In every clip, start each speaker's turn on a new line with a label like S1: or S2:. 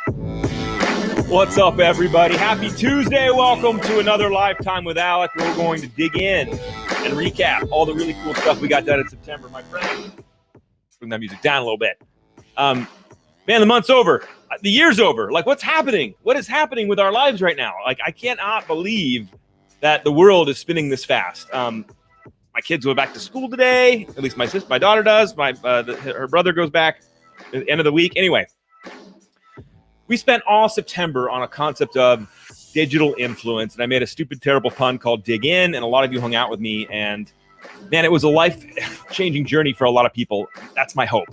S1: What's up, everybody? Happy Tuesday. Welcome to another LiveTime with Alec. We're going to dig in and recap all the really cool stuff we got done in September. My friend, bring that music down a little bit. Man, the month's over. The year's over. Like, what's happening? What is happening with our lives right now? Like, I cannot believe that the world is spinning this fast. My kids go back to school today. At least my daughter does. Her brother goes back at the end of the week. Anyway, we spent all September on a concept of digital influence, and I made a stupid, terrible pun called Dig In, and a lot of you hung out with me, and man, it was a life-changing journey for a lot of people. That's my hope.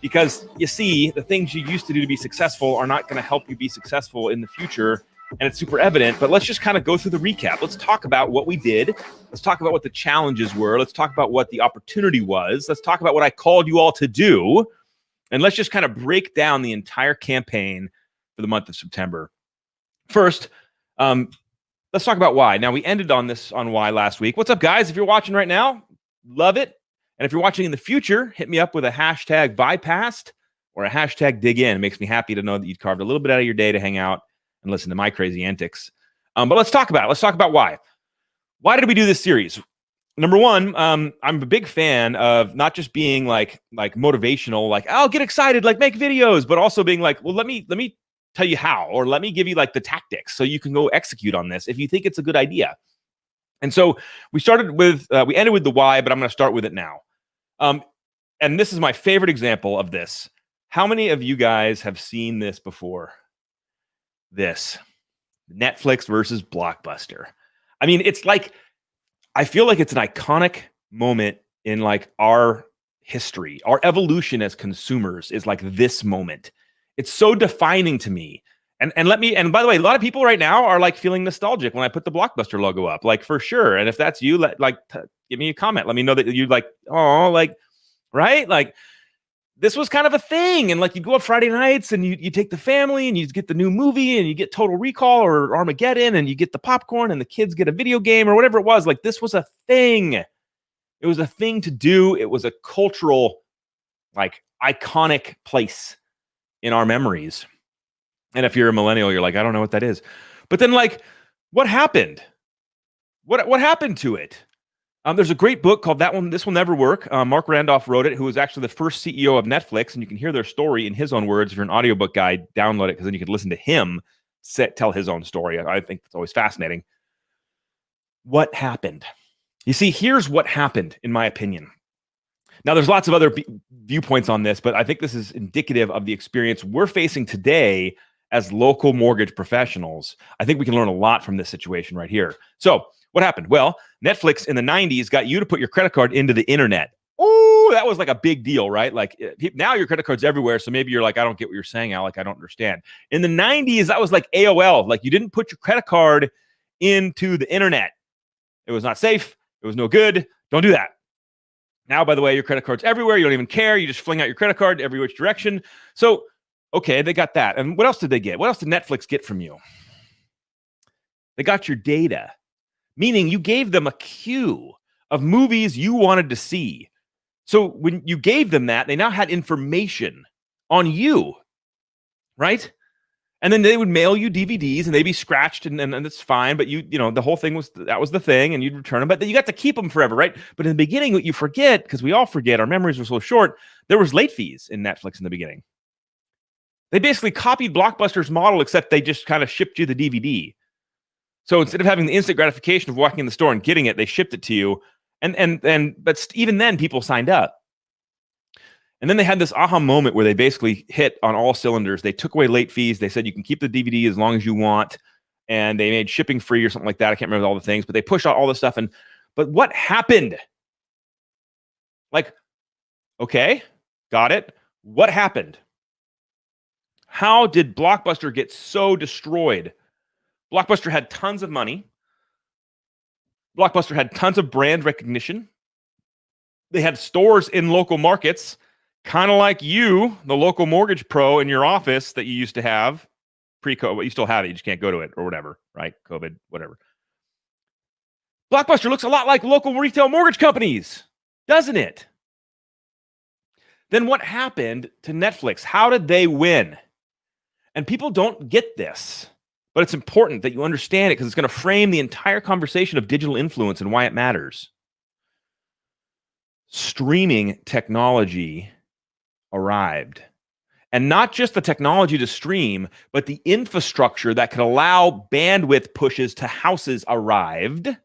S1: Because, you see, the things you used to do to be successful are not going to help you be successful in the future, and it's super evident, but let's just kind of go through the recap. Let's talk about what we did. Let's talk about what the challenges were. Let's talk about what the opportunity was. Let's talk about what I called you all to do, and let's just kind of break down the entire campaign for the month of September. First, let's talk about why. Now, we ended on why last week. What's up, guys? If you're watching right now, love it. And if you're watching in the future, hit me up with a hashtag bypassed or a hashtag dig in. It makes me happy to know that you've carved a little bit out of your day to hang out and listen to my crazy antics. But let's talk about it. Let's talk about why. Why did we do this series? Number one, I'm a big fan of not just being like motivational, like, I'll get excited, like make videos, but also being like, well, let me tell you how, or let me give you like the tactics so you can go execute on this if you think it's a good idea. And so we ended with the why, but I'm going to start with it now. And this is my favorite example of this. How many of you guys have seen this before? This Netflix versus Blockbuster. I mean, it's like, I feel like it's an iconic moment in like our history. Our evolution as consumers is like this moment. It's so defining to me. And by the way, a lot of people right now are like feeling nostalgic when I put the Blockbuster logo up, like for sure. And if that's you, give me a comment. Let me know that you like, oh, like, right? Like this was kind of a thing. And like you go up Friday nights and you take the family and you get the new movie and you get Total Recall or Armageddon and you get the popcorn and the kids get a video game or whatever it was. Like this was a thing. It was a thing to do. It was a cultural, like iconic place in our memories. And if you're a millennial, you're like, I don't know what that is. But then like, what happened? What happened to it? There's a great book called This Will Never Work. Mark Randolph wrote it, who was actually the first CEO of Netflix. And you can hear their story in his own words. If you're an audiobook guy, download it because then you can listen to him tell his own story. I think it's always fascinating. What happened? You see, here's what happened, in my opinion. Now, there's lots of other viewpoints on this, but I think this is indicative of the experience we're facing today as local mortgage professionals. I think we can learn a lot from this situation right here. So what happened? Well, Netflix in the 90s got you to put your credit card into the internet. Oh, that was like a big deal, right? Like now your credit card's everywhere. So maybe you're like, I don't get what you're saying, Alec. I don't understand. In the 90s, that was like AOL. Like you didn't put your credit card into the internet. It was not safe. It was no good. Don't do that. Now, by the way, your credit card's everywhere. You don't even care. You just fling out your credit card every which direction. So, okay, they got that. And what else did they get? What else did Netflix get from you? They got your data, meaning you gave them a queue of movies you wanted to see. So when you gave them that, they now had information on you, right? And then they would mail you DVDs and they'd be scratched and it's fine. But you know, the whole thing was the thing and you'd return them, but then you got to keep them forever, right? But in the beginning, what you forget, because we all forget, our memories were so short, there was late fees in Netflix in the beginning. They basically copied Blockbuster's model, except they just kind of shipped you the DVD. So instead of having the instant gratification of walking in the store and getting it, they shipped it to you. But even then people signed up. And then they had this aha moment where they basically hit on all cylinders. They took away late fees. They said you can keep the DVD as long as you want. And they made shipping free or something like that. I can't remember all the things, but they pushed out all this stuff. But what happened? Like, okay, got it. What happened? How did Blockbuster get so destroyed? Blockbuster had tons of money. Blockbuster had tons of brand recognition. They had stores in local markets, kind of like you, the local mortgage pro in your office that you used to have pre-COVID. You still have it. You just can't go to it or whatever, right? COVID, whatever. Blockbuster looks a lot like local retail mortgage companies, doesn't it? Then what happened to Netflix? How did they win? And people don't get this, but it's important that you understand it because it's going to frame the entire conversation of digital influence and why it matters. Streaming technology arrived. And not just the technology to stream, but the infrastructure that could allow bandwidth pushes to houses arrived.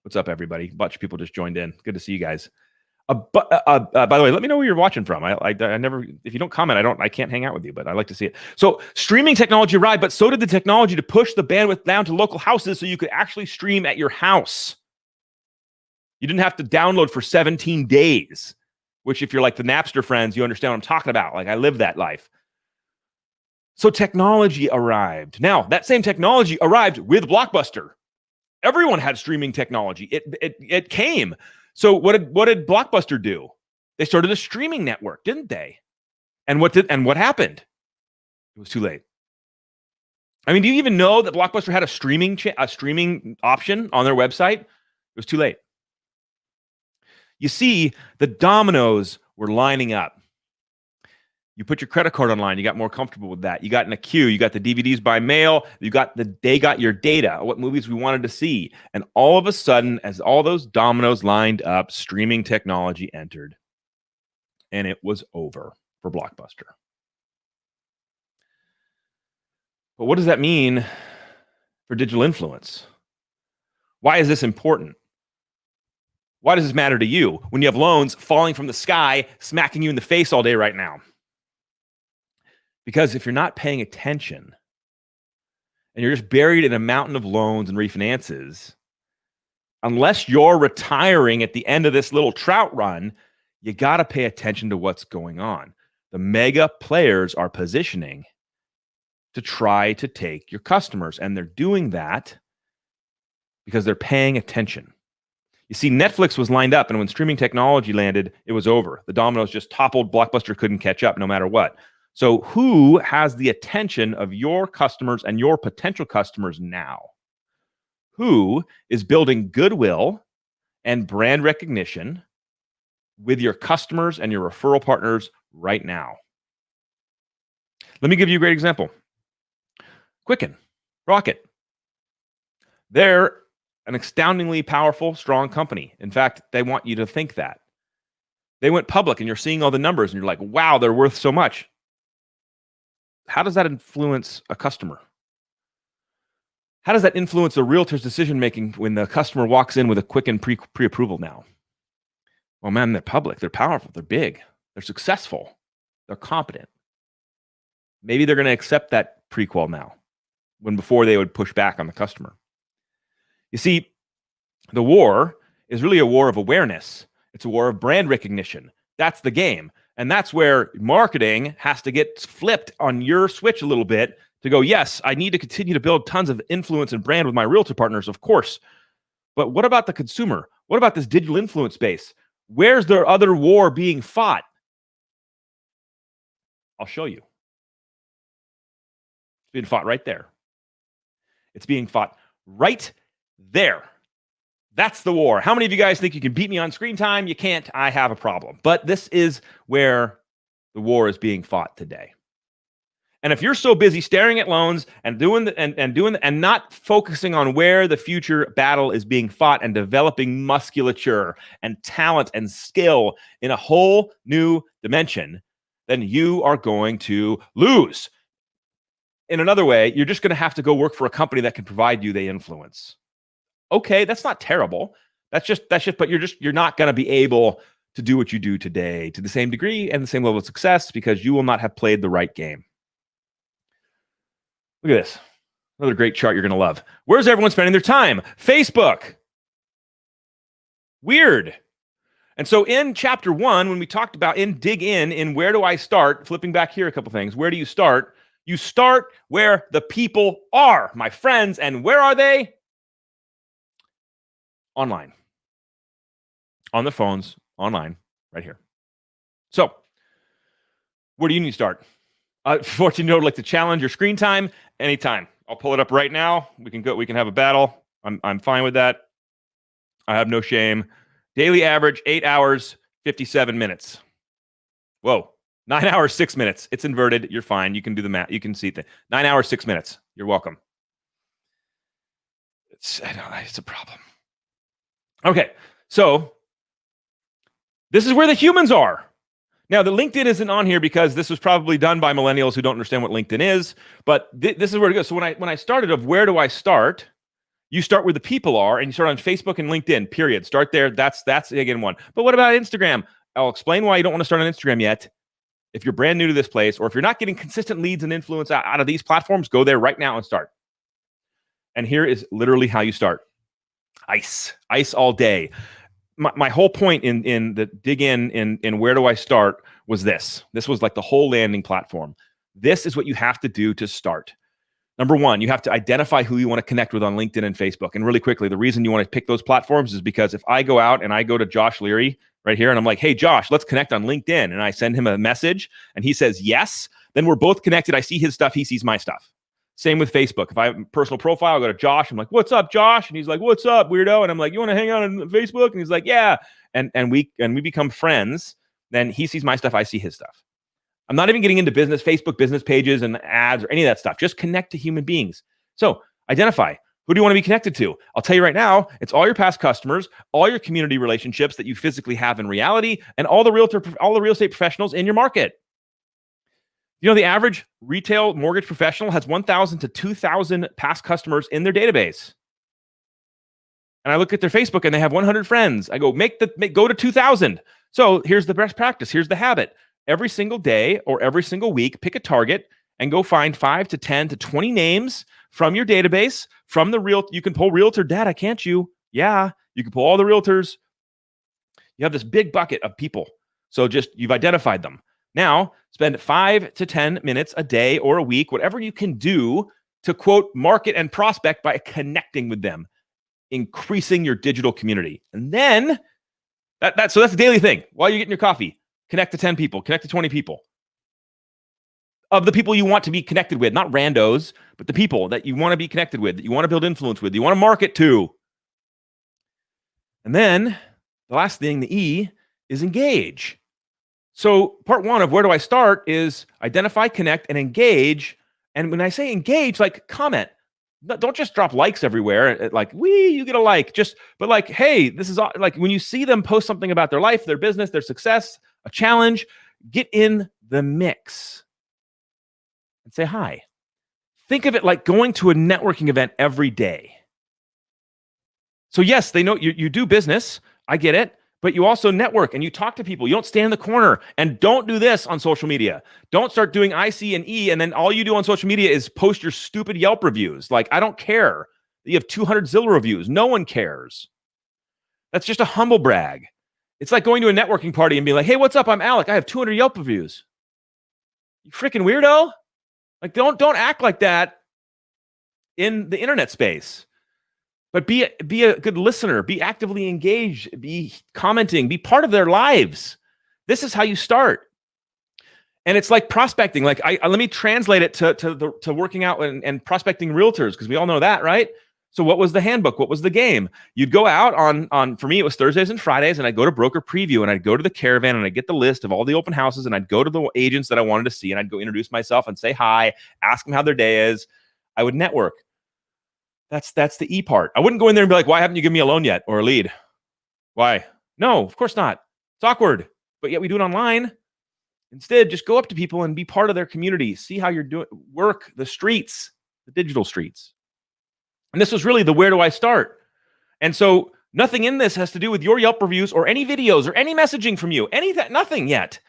S1: What's up, everybody? A bunch of people just joined in. Good to see you guys. By the way, let me know where you're watching from. I never, if you don't comment, I can't hang out with you, but I like to see it. So streaming technology arrived, but so did the technology to push the bandwidth down to local houses so you could actually stream at your house. You didn't have to download for 17 days, which if you're like the Napster friends, you understand what I'm talking about. Like I lived that life. So technology arrived. Now, that same technology arrived with Blockbuster. Everyone had streaming technology. It came. So what did Blockbuster do? They started a streaming network, didn't they? And what happened? It was too late. I mean, do you even know that Blockbuster had a streaming option on their website? It was too late. You see, the dominoes were lining up. You put your credit card online, you got more comfortable with that. You got in a queue, you got the DVDs by mail, they got your data, what movies we wanted to see. And all of a sudden, as all those dominoes lined up, streaming technology entered. And it was over for Blockbuster. But what does that mean for digital influence? Why is this important? Why does this matter to you when you have loans falling from the sky, smacking you in the face all day right now? Because if you're not paying attention and you're just buried in a mountain of loans and refinances, unless you're retiring at the end of this little trout run, you got to pay attention to what's going on. The mega players are positioning to try to take your customers, and they're doing that because they're paying attention. You see, Netflix was lined up, and when streaming technology landed, it was over. The dominoes just toppled. Blockbuster couldn't catch up no matter what. So who has the attention of your customers and your potential customers now? Who is building goodwill and brand recognition with your customers and your referral partners right now? Let me give you a great example. Quicken, Rocket. They're an astoundingly powerful, strong company. In fact, they want you to think that. They went public and you're seeing all the numbers and you're like, wow, they're worth so much. How does that influence a customer? How does that influence a realtor's decision-making when the customer walks in with a Quicken pre-approval now? Well, man, they're public, they're powerful, they're big, they're successful, they're competent. Maybe they're going to accept that prequal now, when before they would push back on the customer. You see, the war is really a war of awareness. It's a war of brand recognition. That's the game. And that's where marketing has to get flipped on your switch a little bit to go, yes, I need to continue to build tons of influence and brand with my realtor partners, of course. But what about the consumer? What about this digital influence space? Where's the other war being fought? I'll show you. It's being fought right there. It's being fought right there. That's the war. How many of you guys think you can beat me on screen time? You can't. I have a problem. But this is where the war is being fought today. And if you're so busy staring at loans and and not focusing on where the future battle is being fought and developing musculature and talent and skill in a whole new dimension, then you are going to lose. In another way, you're just going to have to go work for a company that can provide you the influence. Okay, that's not terrible. That's just, but you're not going to be able to do what you do today to the same degree and the same level of success because you will not have played the right game. Look at this. Another great chart you're going to love. Where's everyone spending their time? Facebook. Weird. And so in chapter 1, when we talked about dig in where do I start, flipping back here a couple things. Where do you start? You start where the people are, my friends. And where are they? Online. On the phones, online, right here. So, where do you need to start? 14-year-old like to challenge your screen time anytime. I'll pull it up right now. We can go. We can have a battle. I'm fine with that. I have no shame. Daily average 8 hours, 57 minutes. Whoa, 9 hours, 6 minutes. It's inverted. You're fine. You can do the math. You can see it. 9 hours, 6 minutes. You're welcome. It's a problem. Okay, so this is where the humans are. Now, the LinkedIn isn't on here because this was probably done by millennials who don't understand what LinkedIn is, but this is where it goes. So when I started of where do I start, you start where the people are, and you start on Facebook and LinkedIn, period. Start there. That's again one. But what about Instagram? I'll explain why you don't want to start on Instagram yet. If you're brand new to this place, or if you're not getting consistent leads and influence out of these platforms, go there right now and start. And here is literally how you start. Ice all day. My whole point in the dig in where do I start was this. This was like the whole landing platform. This is what you have to do to start. Number one, you have to identify who you want to connect with on LinkedIn and Facebook. And really quickly, the reason you want to pick those platforms is because if I go out and I go to Josh Leary right here and I'm like, hey, Josh, let's connect on LinkedIn. And I send him a message and he says yes, then we're both connected. I see his stuff. He sees my stuff. Same with Facebook. If I have a personal profile, I go to Josh. I'm like, what's up, Josh? And he's like, what's up, weirdo? And I'm like, you want to hang out on Facebook? And he's like, yeah. And we become friends. Then he sees my stuff. I see his stuff. I'm not even getting into business, Facebook business pages and ads or any of that stuff. Just connect to human beings. So identify, who do you want to be connected to? I'll tell you right now, it's all your past customers, all your community relationships that you physically have in reality, and all the real estate professionals in your market. You know, the average retail mortgage professional has 1,000 to 2,000 past customers in their database. And I look at their Facebook and they have 100 friends. I go, go to 2,000. So here's the best practice. Here's the habit. Every single day or every single week, pick a target and go find 5 to 10 to 20 names from your database, from you can pull realtor data, can't you? Yeah, you can pull all the realtors. You have this big bucket of people. So you've identified them. Now, spend 5 to 10 minutes a day or a week, whatever you can do to quote, market and prospect by connecting with them, increasing your digital community. And then so that's a daily thing. While you're getting your coffee, connect to 10 people, connect to 20 people. Of the people you want to be connected with, not randos, but the people that you want to be connected with, that you want to build influence with, you want to market to. And then the last thing, the E, is engage. So part one of where do I start is identify, connect, and engage. And when I say engage, like comment. Don't just drop likes everywhere. Like, you get a like. But like, hey, this is like when you see them post something about their life, their business, their success, a challenge, get in the mix and say hi. Think of it like going to a networking event every day. So yes, they know you do business. I get it. But you also network and you talk to people. You don't stand in the corner, and don't do this on social media. Don't start doing IC and E, and then all you do on social media is post your stupid Yelp reviews. Like, I don't care that you have 200 Zillow reviews. No one cares. That's just a humble brag. It's like going to a networking party and being like, hey, what's up? I'm Alec. I have 200 Yelp reviews. You freaking weirdo. Like, don't act like that in the internet space. But be a good listener, be actively engaged, be commenting, be part of their lives. This is how you start. And it's like prospecting. Like, let me translate it to working out and prospecting realtors, because we all know that, right? So what was the handbook? What was the game? You'd go out on for me, it was Thursdays and Fridays, and I'd go to Broker Preview, and I'd go to the Caravan, and I'd get the list of all the open houses, and I'd go to the agents that I wanted to see, and I'd go introduce myself and say hi, ask them how their day is. I would network. That's the E part. I wouldn't go in there and be like, why haven't you given me a loan yet or a lead? Why? No, of course not. It's awkward, but yet we do it online. Instead, just go up to people and be part of their community. See how you're doing, work the streets, the digital streets. And this was really the where do I start? And so nothing in this has to do with your Yelp reviews or any videos or any messaging from you, nothing yet.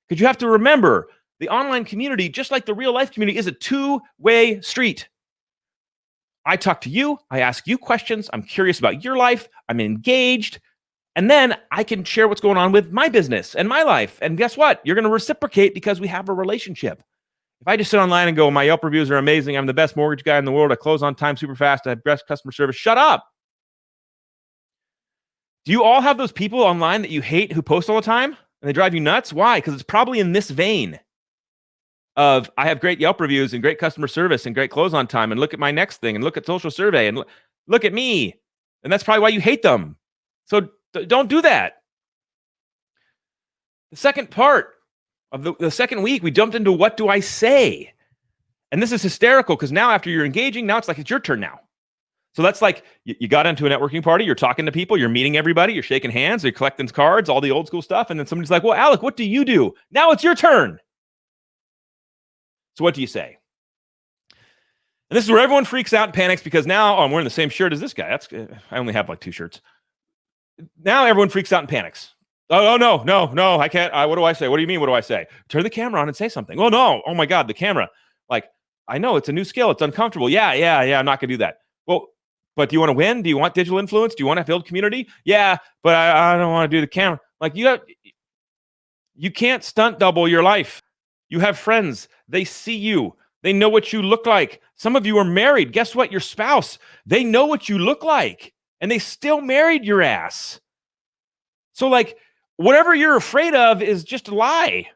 S1: Because you have to remember, the online community, just like the real life community, is a two-way street. I talk to you, I ask you questions, I'm curious about your life, I'm engaged, and then I can share what's going on with my business and my life. And guess what? You're going to reciprocate because we have a relationship. If I just sit online and go, my Yelp reviews are amazing, I'm the best mortgage guy in the world, I close on time super fast, I have best customer service, shut up. Do you all have those people online that you hate who post all the time and they drive you nuts? Why? Because it's probably in this vein of, I have great Yelp reviews and great customer service and great close on time, and look at my next thing, and look at social survey, and look at me. And that's probably why you hate them. So don't do that. The second part Of the second week, we jumped into what do I say? And this is hysterical because now after you're engaging, now it's like it's your turn now. So that's like you got into a networking party, you're talking to people, you're meeting everybody, you're shaking hands, you're collecting cards, all the old school stuff. And then somebody's like, well, Alec, what do you do? Now it's your turn. So what do you say? And this is where everyone freaks out and panics because now I'm wearing the same shirt as this guy. I only have like 2 shirts. Now everyone freaks out and panics. Oh, no, I can't. What do I say? What do you mean? What do I say? Turn the camera on and say something. Oh, no. Oh, my God, the camera. Like, I know it's a new skill. It's uncomfortable. Yeah. I'm not going to do that. Well, but do you want to win? Do you want digital influence? Do you want to build community? Yeah, but I don't want to do the camera. Like, you can't stunt double your life. You have friends. They see you. They know what you look like. Some of you are married. Guess what? Your spouse, they know what you look like, and they still married your ass. So, like, whatever you're afraid of is just a lie.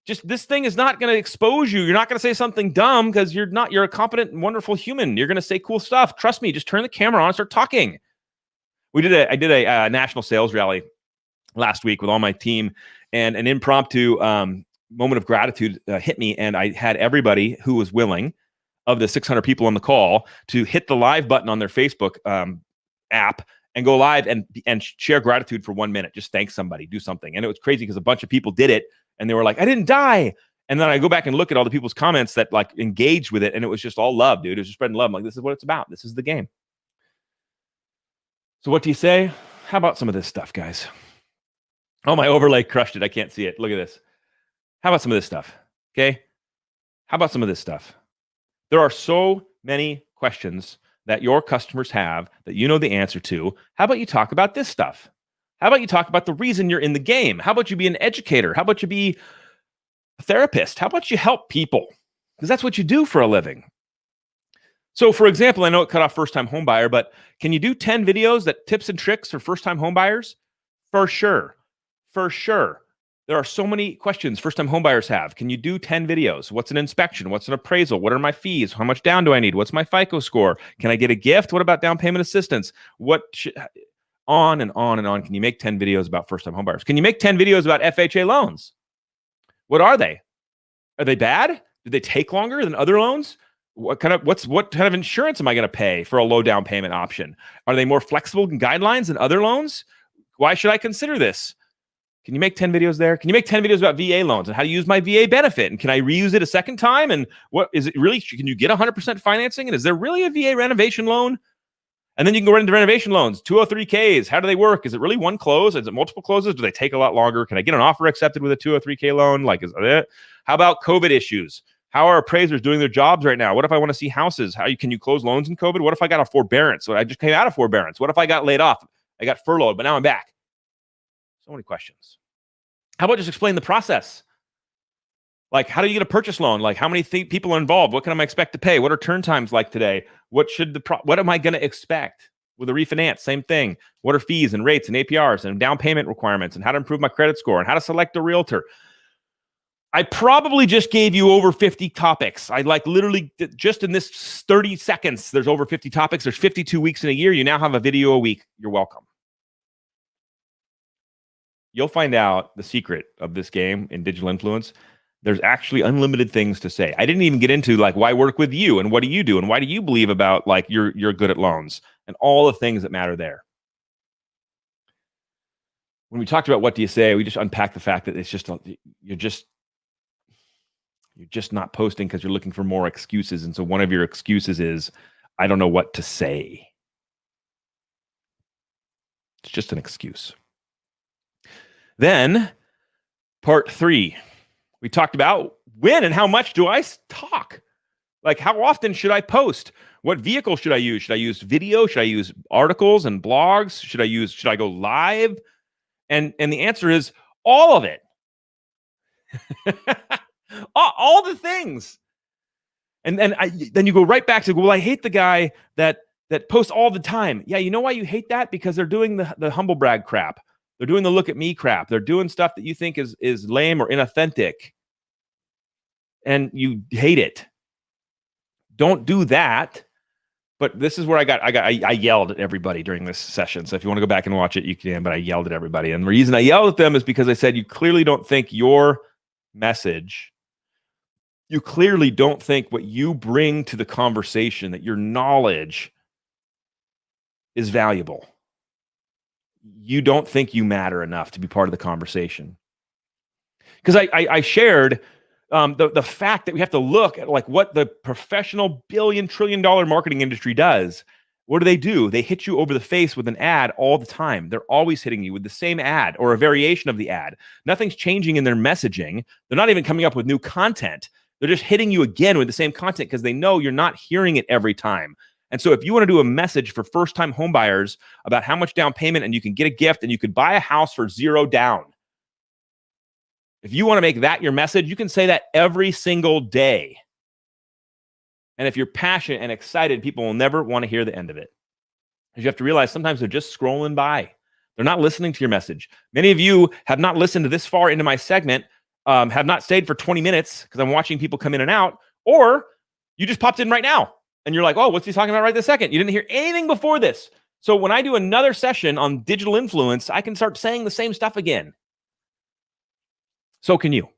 S1: Just this thing is not going to expose you. You're not going to say something dumb because you're a competent and wonderful human. You're going to say cool stuff. Trust me, just turn the camera on and start talking. I did a national sales rally last week with all my team, and an impromptu moment of gratitude hit me, and I had everybody who was willing of the 600 people on the call to hit the live button on their Facebook app and go live and share gratitude for 1 minute. Just thank somebody, do something. And it was crazy because a bunch of people did it and they were like, I didn't die. And then I go back and look at all the people's comments that like engaged with it. And it was just all love, dude. It was just spreading love. I'm like, this is what it's about. This is the game. So what do you say? How about some of this stuff, guys? Oh, my overlay crushed it. I can't see it. Look at this. How about some of this stuff? Okay. How about some of this stuff? There are so many questions that your customers have that you know the answer to. How about you talk about this stuff? How about you talk about the reason you're in the game? How about you be an educator? How about you be a therapist? How about you help people? Because that's what you do for a living. So, for example, I know it cut off first-time homebuyer, but can you do 10 videos that tips and tricks for first-time homebuyers? For sure. For sure. There are so many questions first-time homebuyers have. Can you do 10 videos? What's an inspection? What's an appraisal? What are my fees? How much down do I need? What's my FICO score? Can I get a gift? What about down payment assistance? On and on and on. Can you make 10 videos about first-time homebuyers? Can you make 10 videos about FHA loans? What are they? Are they bad? Do they take longer than other loans? What kind of insurance am I going to pay for a low down payment option? Are they more flexible in guidelines than other loans? Why should I consider this? Can you make 10 videos there? Can you make 10 videos about VA loans and how to use my VA benefit? And can I reuse it a second time? And what is it really? Can you get 100% financing? And is there really a VA renovation loan? And then you can go right into renovation loans, 203Ks. How do they work? Is it really one close? Is it multiple closes? Do they take a lot longer? Can I get an offer accepted with a 203K loan? Like, is that it? How about COVID issues? How are appraisers doing their jobs right now? What if I want to see houses? Can you close loans in COVID? What if I got a forbearance? So I just came out of forbearance. What if I got laid off? I got furloughed, but now I'm back. So many questions. How about just explain the process? Like, how do you get a purchase loan? Like, how many people are involved? What can I expect to pay? What are turn times like today? What am I going to expect with a refinance? Same thing. What are fees and rates and APRs and down payment requirements and how to improve my credit score and how to select a realtor? I probably just gave you over 50 topics. I like literally just in this 30 seconds, there's over 50 topics. There's 52 weeks in a year. You now have a video a week. You're welcome. You'll find out the secret of this game in digital influence. There's actually unlimited things to say. I didn't even get into like why work with you and what do you do and why do you believe about like you're good at loans and all the things that matter there. When we talked about what do you say, we just unpacked the fact that it's just you're just not posting because you're looking for more excuses. And so one of your excuses is, I don't know what to say. It's just an excuse. Then part 3, we talked about when and how much do I talk? Like, how often should I post? What vehicle should I use? Should I use video? Should I use articles and blogs? Should I go live? And the answer is all of it. all the things. And then you go right back to, well, I hate the guy that posts all the time. Yeah, you know why you hate that? Because they're doing the humble brag crap. They're doing the look at me crap. They're doing stuff that you think is lame or inauthentic. And you hate it. Don't do that. But this is where I yelled at everybody during this session. So if you want to go back and watch it, you can, but I yelled at everybody. And the reason I yelled at them is because I said, you clearly don't think your message, you clearly don't think what you bring to the conversation, that your knowledge is valuable. You don't think you matter enough to be part of the conversation. Because I shared the fact that we have to look at like what the professional billion-trillion-dollar marketing industry does. What do? They hit you over the face with an ad all the time. They're always hitting you with the same ad or a variation of the ad. Nothing's changing in their messaging. They're not even coming up with new content. They're just hitting you again with the same content because they know you're not hearing it every time. And so if you want to do a message for first-time homebuyers about how much down payment and you can get a gift and you could buy a house for $0 down, if you want to make that your message, you can say that every single day. And if you're passionate and excited, people will never want to hear the end of it. Because you have to realize sometimes they're just scrolling by. They're not listening to your message. Many of you have not listened to this far into my segment, have not stayed for 20 minutes because I'm watching people come in and out, or you just popped in right now and you're like, oh, what's he talking about right this second? You didn't hear anything before this. So when I do another session on digital influence, I can start saying the same stuff again. So can you.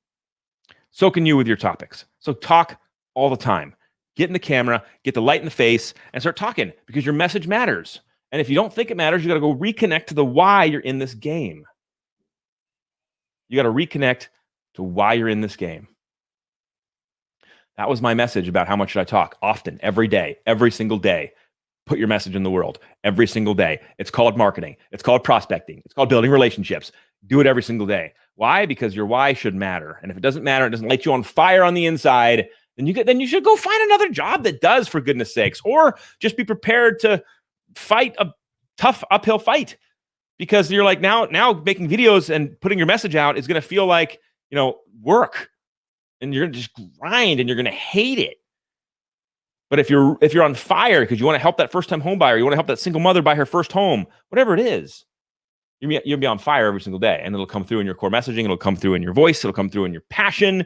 S1: So can you with your topics. So talk all the time. Get in the camera, get the light in the face, and start talking because your message matters. And if you don't think it matters, you got to go reconnect to the why you're in this game. You got to reconnect to why you're in this game. That was my message about how much should I talk often, every day, every single day. Put your message in the world every single day. It's called marketing. It's called prospecting. It's called building relationships. Do it every single day. Why? Because your why should matter. And if it doesn't matter, it doesn't light you on fire on the inside, then you should go find another job that does, for goodness sakes, or just be prepared to fight a tough uphill fight, because you're like now making videos and putting your message out is going to feel like, work, and you're going to just grind and you're going to hate it. But if you're on fire because you want to help that first-time home buyer, you want to help that single mother buy her first home, whatever it is, you'll be on fire every single day, and it'll come through in your core messaging. It'll come through in your voice. It'll come through in your passion.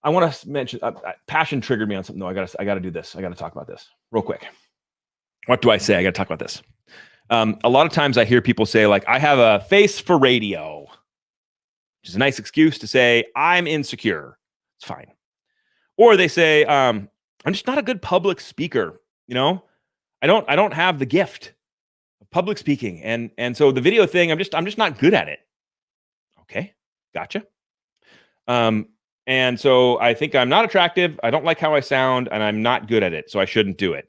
S1: I want to mention passion triggered me on something. No, I got to do this. I got to talk about this real quick. What do I say? I got to talk about this. A lot of times I hear people say, like, I have a face for radio, which is a nice excuse to say I'm insecure. It's fine. Or they say, I'm just not a good public speaker. I don't have the gift of public speaking. And so the video thing, I'm just not good at it. Okay. Gotcha. And so I think I'm not attractive. I don't like how I sound, and I'm not good at it. So I shouldn't do it.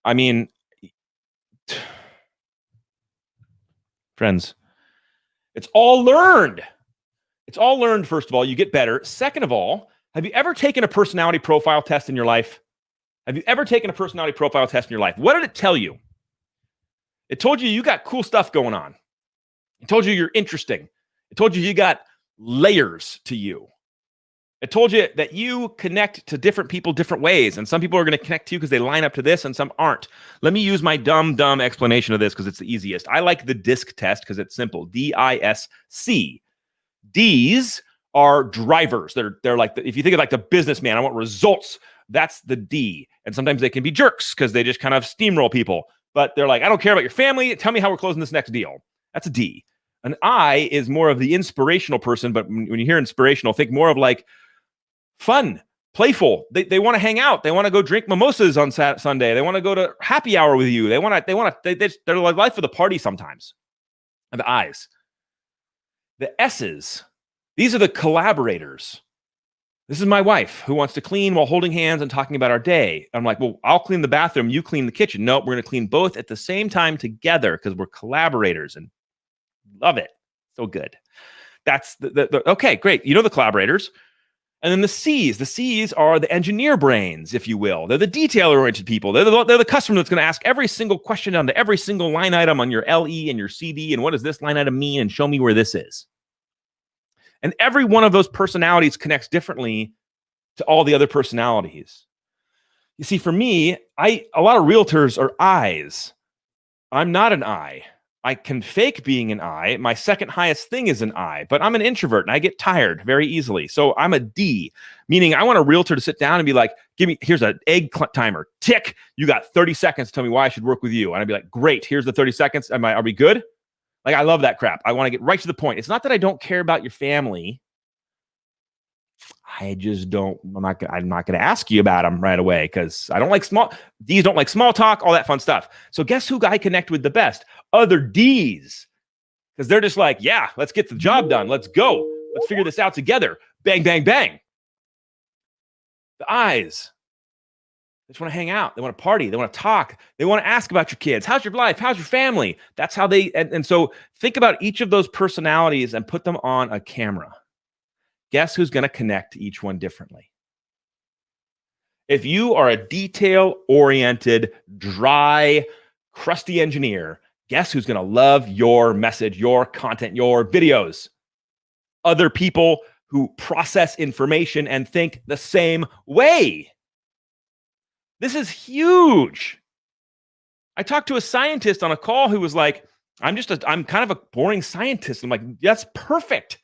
S1: I mean, friends, it's all learned. It's all learned. First of all, you get better. Second of all, have you ever taken a personality profile test in your life? Have you ever taken a personality profile test in your life? What did it tell you? It told you got cool stuff going on. It told you you're interesting. It told you got layers to you. It told you that you connect to different people different ways, and some people are going to connect to you because they line up to this and some aren't. Let me use my dumb explanation of this because it's the easiest. I like the DISC test because it's simple. D-I-S-C. D's are drivers. They're like, if you think of like the businessman, I want results. That's the D. And sometimes they can be jerks because they just kind of steamroll people. But they're like, I don't care about your family. Tell me how we're closing this next deal. That's a D. An I is more of the inspirational person. But when you hear inspirational, think more of like fun, playful. They want to hang out. They want to go drink mimosas on Sunday. They want to go to happy hour with you. They're like life of the party sometimes. And the I's. The S's, these are the collaborators. This is my wife who wants to clean while holding hands and talking about our day. I'm like, well, I'll clean the bathroom. You clean the kitchen. Nope, we're going to clean both at the same time together because we're collaborators, and love it. So good. That's okay, great. The collaborators. And then the C's. The C's are the engineer brains, if you will. They're the detail-oriented people. They're the customer that's going to ask every single question down to every single line item on your LE and your CD, and what does this line item mean, and show me where this is. And every one of those personalities connects differently to all the other personalities. You see, for me, a lot of realtors are I's. I'm not an I. I can fake being an I. My second highest thing is an I, but I'm an introvert and I get tired very easily. So I'm a D, meaning I want a realtor to sit down and be like, here's an egg timer. Tick. You got 30 seconds to tell me why I should work with you. And I'd be like, great. Here's the 30 seconds. Are we good? Like, I love that crap. I want to get right to the point. It's not that I don't care about your family. I just don't, I'm not going to ask you about them right away because I don't like D's don't like small talk, all that fun stuff. So guess who I connect with the best? Other D's. Because they're just like, yeah, let's get the job done. Let's go. Let's figure this out together. Bang, bang, bang. The I's. They just want to hang out. They want to party. They want to talk. They want to ask about your kids. How's your life? How's your family? That's how they, and so think about each of those personalities and put them on a camera. Guess who's going to connect to each one differently? If you are a detail-oriented, dry, crusty engineer, guess who's going to love your message, your content, your videos? Other people who process information and think the same way. This is huge. I talked to a scientist on a call who was like, I'm kind of a boring scientist. I'm like, that's perfect.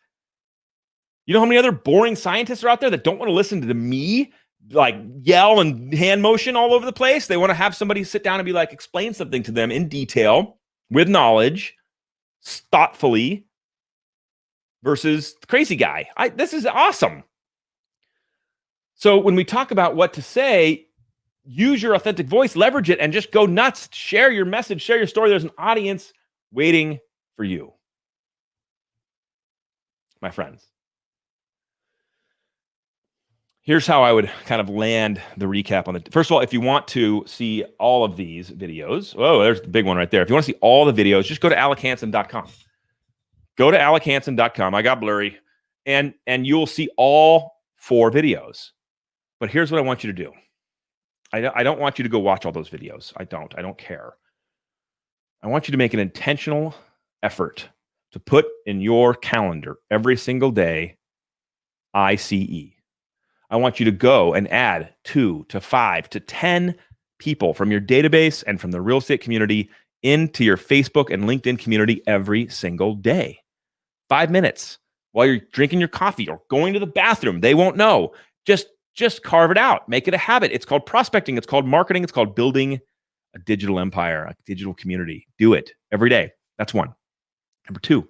S1: You know how many other boring scientists are out there that don't want to listen to me like yell and hand motion all over the place? They want to have somebody sit down and be like, explain something to them in detail with knowledge, thoughtfully, versus the crazy guy. This is awesome. So when we talk about what to say, use your authentic voice, leverage it, and just go nuts. Share your message, share your story. There's an audience waiting for you, my friends. Here's how I would kind of land the recap on the. First of all, if you want to see all of these videos, oh, there's the big one right there. If you want to see all the videos, just go to alechansen.com. Go to alechansen.com. I got blurry, and you'll see all 4 videos. But here's what I want you to do. I don't want you to go watch all those videos. I don't care. I want you to make an intentional effort to put in your calendar every single day, ICE. I want you to go and add 2 to 5 to 10 people from your database and from the real estate community into your Facebook and LinkedIn community every single day. 5 minutes while you're drinking your coffee or going to the bathroom. They won't know. Just carve it out. Make it a habit. It's called prospecting. It's called marketing. It's called building a digital empire, a digital community. Do it every day. That's 1. Number 2.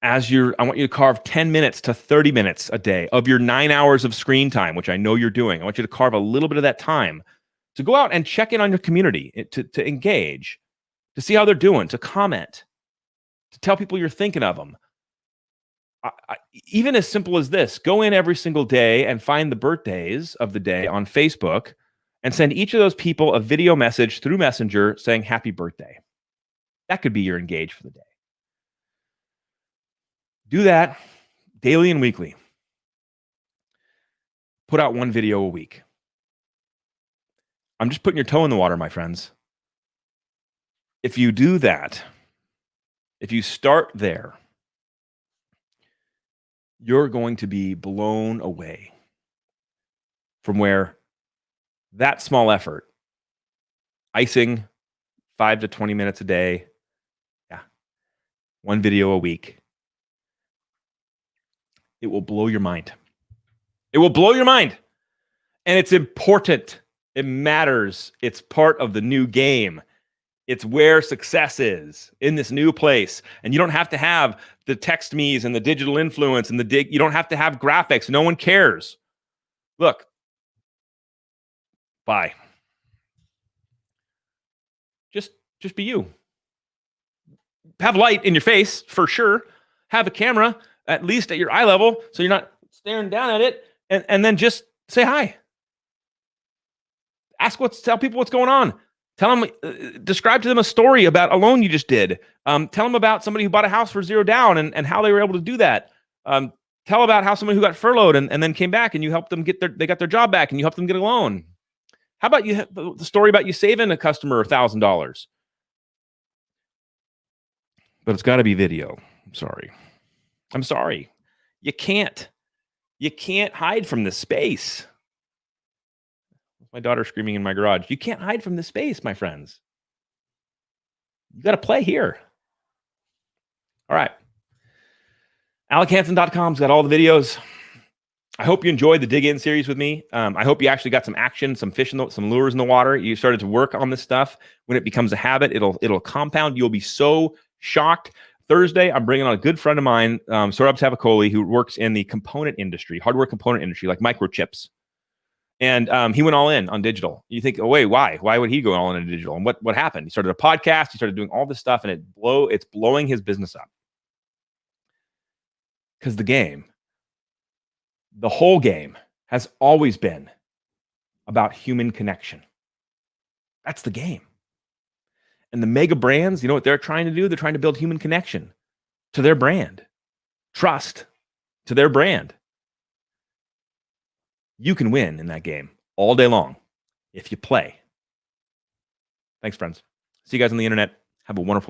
S1: I want you to carve 10 minutes to 30 minutes a day of your 9 hours of screen time, which I know you're doing. I want you to carve a little bit of that time to go out and check in on your community, to engage, to see how they're doing, to comment, to tell people you're thinking of them. Even as simple as this, go in every single day and find the birthdays of the day on Facebook and send each of those people a video message through Messenger saying happy birthday. That could be your engage for the day. Do that daily and weekly. Put out 1 video a week. I'm just putting your toe in the water, my friends. If you do that, if you start there, you're going to be blown away from where that small effort, icing 5 to 20 minutes a day, 1 video a week, it will blow your mind. It will blow your mind. And it's important. It matters. It's part of the new game. It's where success is, in this new place. And you don't have to have the text me's and the digital influence and you don't have to have graphics. No one cares. Look. Bye. Just be you. Have light in your face, for sure. Have a camera, at least at your eye level, so you're not staring down at it, and then just say hi. Tell people what's going on. Tell them, describe to them a story about a loan you just did. Tell them about somebody who bought a house for 0 down and how they were able to do that. Tell about how somebody who got furloughed and then came back and you helped them they got their job back and you helped them get a loan. How about the story about you saving a customer $1,000? But it's got to be video. I'm sorry. You can't hide from this space. My daughter screaming in my garage. You can't hide from this space, my friends. You got to play here. All right. AlecHansen.com's got all the videos. I hope you enjoyed the Dig In series with me. I hope you actually got some action, some fish, some lures in the water. You started to work on this stuff. When it becomes a habit, it'll compound. You'll be so shocked. Thursday, I'm bringing on a good friend of mine, Saurabh Tavakoli, who works in the component industry, hardware component industry, like microchips. And he went all in on digital. You think, oh, wait, why? Why would he go all in on digital? And what happened? He started a podcast. He started doing all this stuff, and it's blowing his business up. Because the whole game, has always been about human connection. That's the game. And the mega brands, you know what they're trying to do? They're trying to build human connection to their brand, trust to their brand. You can win in that game all day long if you play. Thanks, friends. See you guys on the internet. Have a wonderful